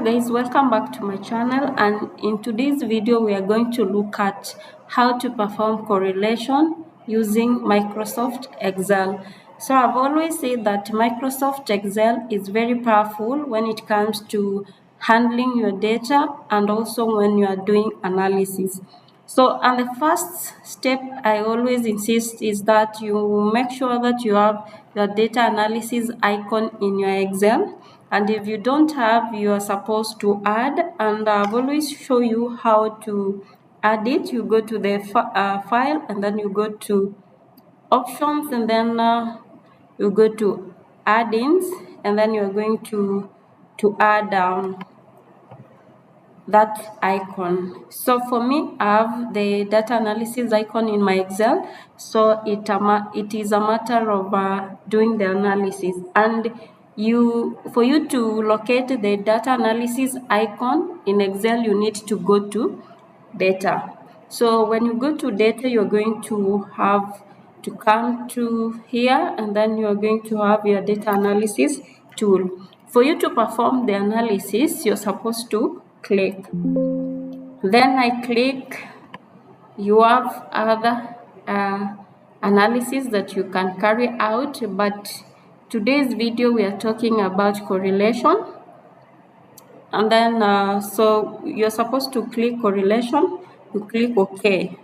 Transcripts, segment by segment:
guys, welcome back to my channel, and in today's video we are going to look at how to perform correlation using Microsoft Excel. So I've always said that Microsoft Excel is very powerful when it comes to handling your data and also when you are doing analysis. So, and the first step I always insist is that you make sure that you have your data analysis icon in your Excel. And if you don't have, you are supposed to add. And I've always show you how to add it. You go to the file, and then you go to options, and then you go to add-ins, and then you're going to add that icon. So for me, I have the data analysis icon in my Excel. So it is a matter of doing the analysis. And for you to locate the data analysis icon in Excel, you need to go to data. So when you go to data, you're going to have to come to here, and then you're going to have your data analysis tool. For you to perform the analysis, you're supposed to click. Then I click. You have other analysis that you can carry out, but today's video we are talking about correlation. And then so you're supposed to click correlation. You click OK,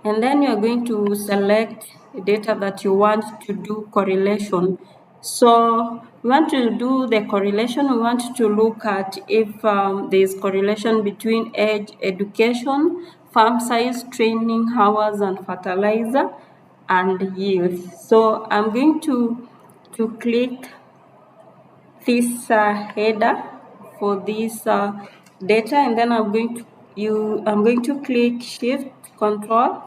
and then you're going to select data that you want to do correlation. So we want to do the correlation. We want to look at if there is correlation between age, education, farm size, training hours, and fertilizer, and yield. So I'm going to click this header for this data, and then I'm going to click Shift Control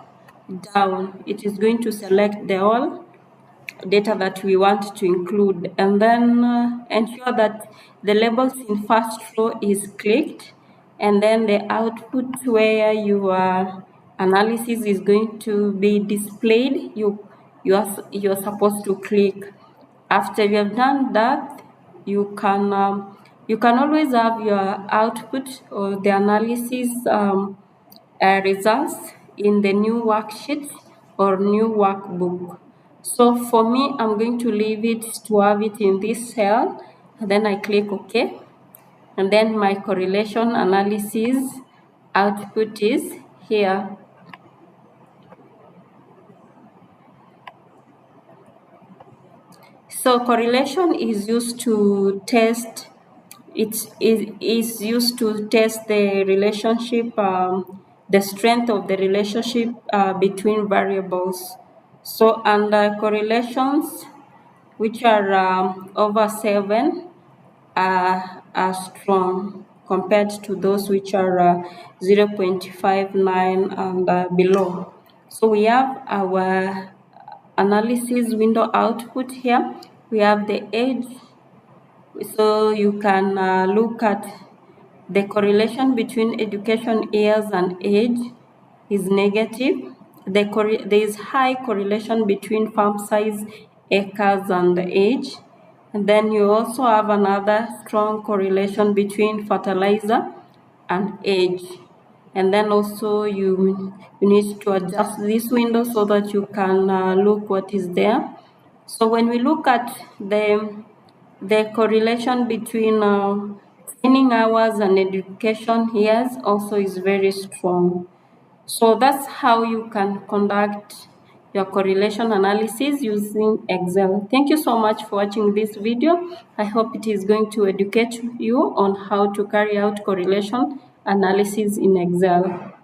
down. It is going to select the all data that we want to include, and then ensure that the labels in first row is clicked, and then the output where your analysis is going to be displayed, you're supposed to click. After you have done that, you can always have your output or the analysis results in the new worksheet or new workbook. So for me, I'm going to leave it to have it in this cell, and then I click OK, and then my correlation analysis output is here. So correlation is used to test. It is used to test the relationship, the strength of the relationship between variables. So under correlations, which are over 7, are strong compared to those which are 0.59 and below. So we have our analysis window output here. We have the age. So you can look at the correlation between education years and age is negative. There is high correlation between farm size, acres, and age. And then you also have another strong correlation between fertilizer and age. And then also you need to adjust this window so that you can look what is there. So when we look at the correlation between training hours and education years also is very strong. So that's how you can conduct your correlation analysis using Excel. Thank you so much for watching this video. I hope it is going to educate you on how to carry out correlation analysis in Excel.